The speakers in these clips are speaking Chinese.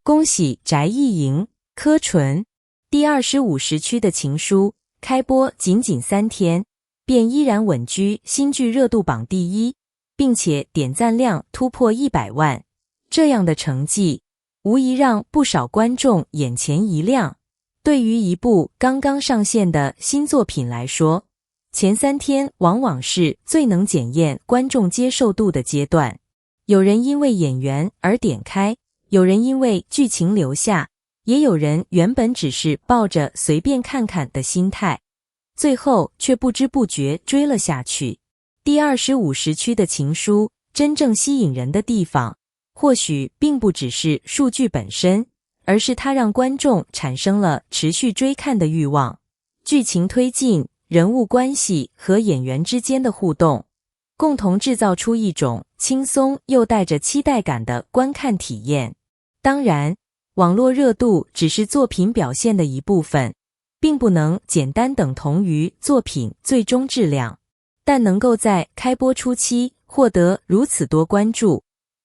恭喜翟艺莹、柯纯。第25时区的情书开播仅3天，便依然稳居新剧热度榜第1，并且点赞量突破100万。这样的成绩无疑让不少观众眼前一亮。对于一部刚刚上线的新作品来说，前3天往往是最能检验观众接受度的阶段。有人因为演员而点开，有人因为剧情留下，也有人原本只是抱着随便看看的心态，最后却不知不觉追了下去。第25时区的情书真正吸引人的地方，或许并不只是数据本身，而是它让观众产生了持续追看的欲望。剧情推进、人物关系和演员之间的互动，共同制造出一种轻松又带着期待感的观看体验。当然，网络热度只是作品表现的一部分，并不能简单等同于作品最终质量，但能够在开播初期获得如此多关注，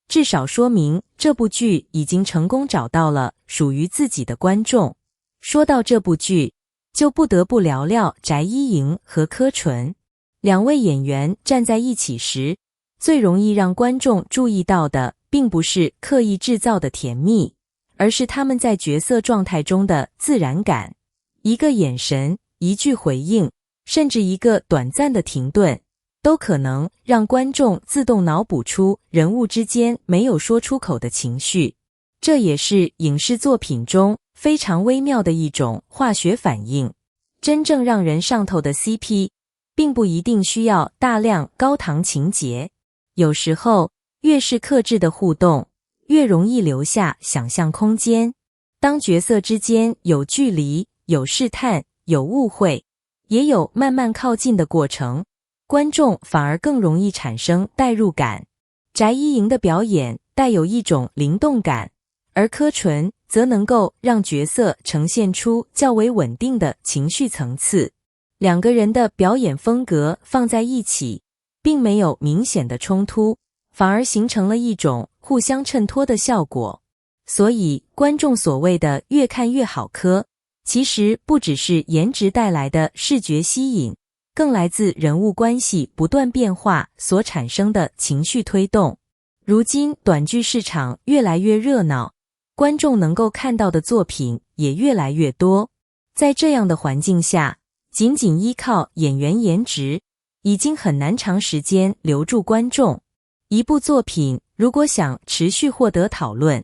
至少说明这部剧已经成功找到了属于自己的观众。说到这部剧，就不得不聊聊翟艺莹和柯纯。两位演员站在一起时，最容易让观众注意到的，并不是刻意制造的甜蜜，而是他们在角色状态中的自然感。一个眼神，一句回应，甚至一个短暂的停顿，都可能让观众自动脑补出人物之间没有说出口的情绪。这也是影视作品中非常微妙的一种化学反应。真正让人上头的 CP， 并不一定需要大量高糖情节，有时候越是克制的互动，越容易留下想象空间。当角色之间有距离、有试探、有误会，也有慢慢靠近的过程，观众反而更容易产生代入感。翟艺莹的表演带有一种灵动感，而柯纯则能够让角色呈现出较为稳定的情绪层次。两个人的表演风格放在一起，并没有明显的冲突，反而形成了一种互相衬托的效果。所以观众所谓的越看越好磕，其实不只是颜值带来的视觉吸引，更来自人物关系不断变化所产生的情绪推动。如今短剧市场越来越热闹，观众能够看到的作品也越来越多。在这样的环境下，仅仅依靠演员颜值，已经很难长时间留住观众。一部作品如果想持续获得讨论，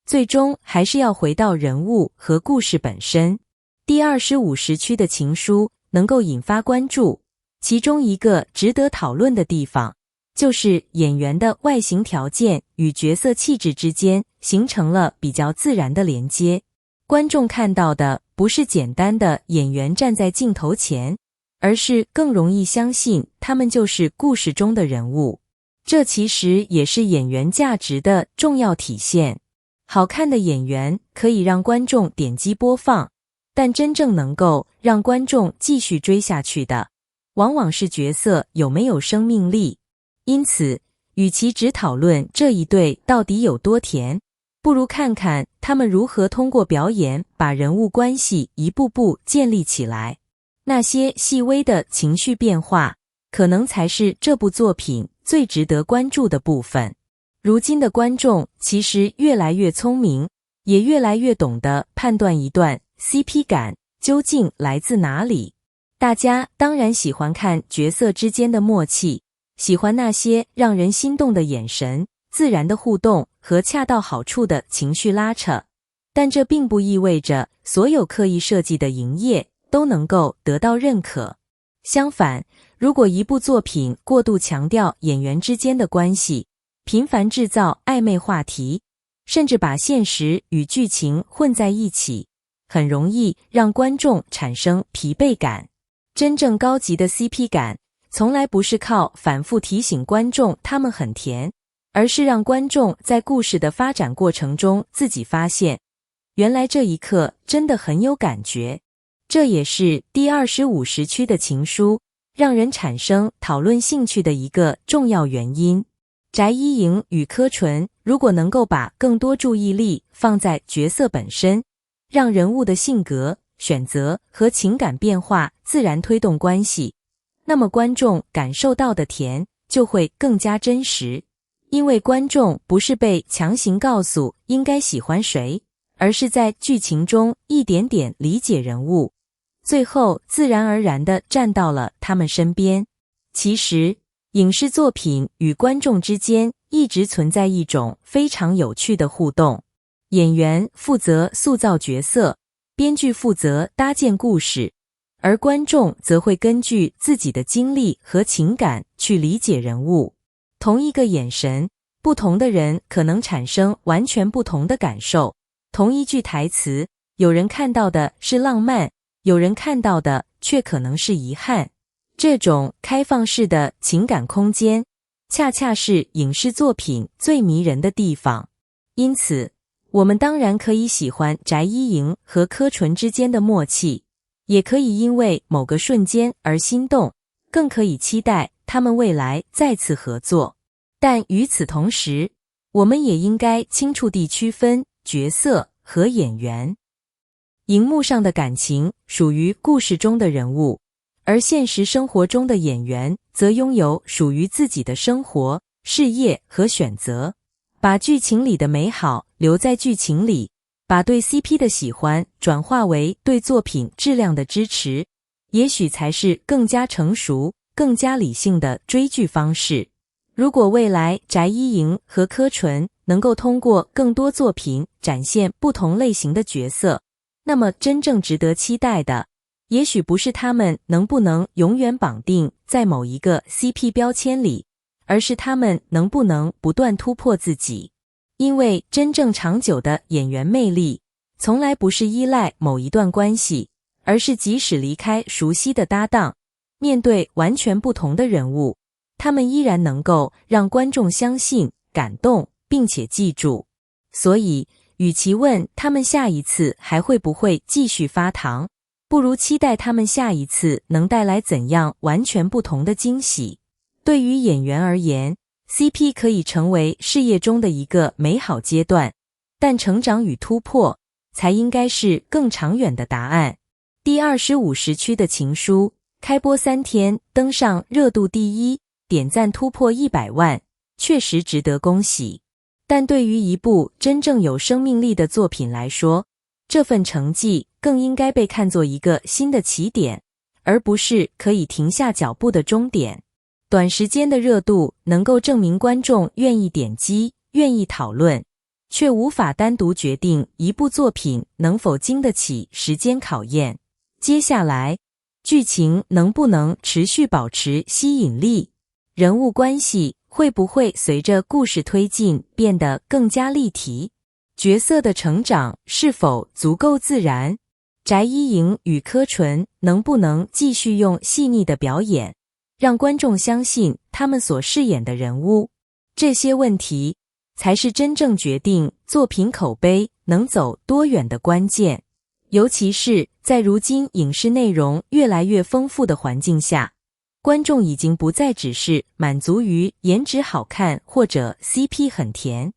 最终还是要回到人物和故事本身。第25时区的情书能够引发关注，其中一个值得讨论的地方，就是演员的外形条件与角色气质之间形成了比较自然的连接。观众看到的不是简单的演员站在镜头前，而是更容易相信他们就是故事中的人物。这其实也是演员价值的重要体现。好看的演员可以让观众点击播放，但真正能够让观众继续追下去的，往往是角色有没有生命力。因此，与其只讨论这一对到底有多甜，不如看看他们如何通过表演把人物关系一步步建立起来。那些细微的情绪变化，可能才是这部作品最值得关注的部分。如今的观众其实越来越聪明，也越来越懂得判断一段 CP 感究竟来自哪里。大家当然喜欢看角色之间的默契，喜欢那些让人心动的眼神、自然的互动和恰到好处的情绪拉扯，但这并不意味着所有刻意设计的营业都能够得到认可。相反，如果一部作品过度强调演员之间的关系，频繁制造暧昧话题，甚至把现实与剧情混在一起，很容易让观众产生疲惫感。真正高级的 CP 感，从来不是靠反复提醒观众他们很甜，而是让观众在故事的发展过程中自己发现，原来这一刻真的很有感觉。这也是第25时区的情书让人产生讨论兴趣的一个重要原因。翟依莹与柯纯如果能够把更多注意力放在角色本身，让人物的性格、选择和情感变化自然推动关系，那么观众感受到的甜就会更加真实。因为观众不是被强行告诉应该喜欢谁，而是在剧情中一点点理解人物，最后自然而然地站到了他们身边。其实，影视作品与观众之间一直存在一种非常有趣的互动。演员负责塑造角色，编剧负责搭建故事，而观众则会根据自己的经历和情感去理解人物。同一个眼神，不同的人可能产生完全不同的感受。同一句台词，有人看到的是浪漫，有人看到的却可能是遗憾。这种开放式的情感空间，恰恰是影视作品最迷人的地方。因此，我们当然可以喜欢翟依莹和柯纯之间的默契，也可以因为某个瞬间而心动，更可以期待他们未来再次合作。但与此同时，我们也应该清楚地区分角色和演员。荧幕上的感情属于故事中的人物，而现实生活中的演员则拥有属于自己的生活、事业和选择。把剧情里的美好留在剧情里，把对 CP 的喜欢转化为对作品质量的支持，也许才是更加成熟、更加理性的追剧方式。如果未来翟依莹和柯纯能够通过更多作品展现不同类型的角色，那么真正值得期待的，也许不是他们能不能永远绑定在某一个 CP 标签里，而是他们能不能不断突破自己。因为真正长久的演员魅力，从来不是依赖某一段关系，而是即使离开熟悉的搭档，面对完全不同的人物，他们依然能够让观众相信、感动，并且记住。所以，与其问他们下一次还会不会继续发糖，不如期待他们下一次能带来怎样完全不同的惊喜。对于演员而言， CP 可以成为事业中的一个美好阶段，但成长与突破才应该是更长远的答案。第25时区的情书开播3天登上热度第1，点赞突破100万，确实值得恭喜。但对于一部真正有生命力的作品来说，这份成绩更应该被看作一个新的起点，而不是可以停下脚步的终点。短时间的热度能够证明观众愿意点击、愿意讨论，却无法单独决定一部作品能否经得起时间考验。接下来，剧情能不能持续保持吸引力？人物关系会不会随着故事推进变得更加立体？角色的成长是否足够自然？翟依莹与柯纯能不能继续用细腻的表演，让观众相信他们所饰演的人物？这些问题才是真正决定作品口碑能走多远的关键。尤其是在如今影视内容越来越丰富的环境下，观众已经不再只是满足于颜值好看或者 CP 很甜，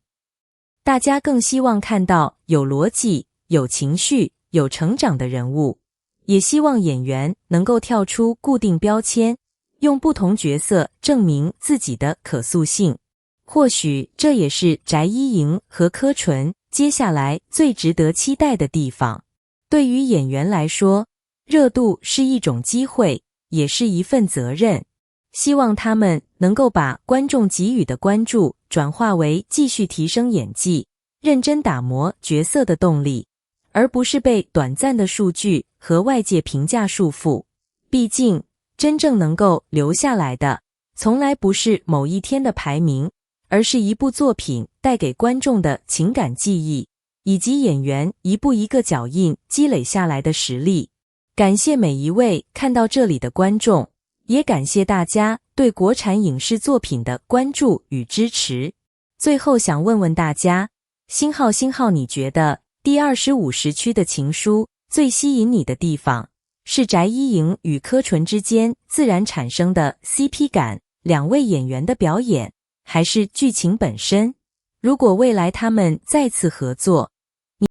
大家更希望看到有逻辑、有情绪、有成长的人物，也希望演员能够跳出固定标签，用不同角色证明自己的可塑性。或许这也是翟依莹和柯纯接下来最值得期待的地方。对于演员来说，热度是一种机会，也是一份责任。希望他们能够把观众给予的关注转化为继续提升演技、认真打磨角色的动力，而不是被短暂的数据和外界评价束缚。毕竟，真正能够留下来的，从来不是某一天的排名，而是一部作品带给观众的情感记忆，以及演员一步一个脚印积累下来的实力。感谢每一位看到这里的观众，也感谢大家对国产影视作品的关注与支持。最后想问问大家，星号你觉得第25时区的情书最吸引你的地方，是翟依莹与柯纯之间自然产生的 CP 感，两位演员的表演，还是剧情本身？如果未来他们再次合作，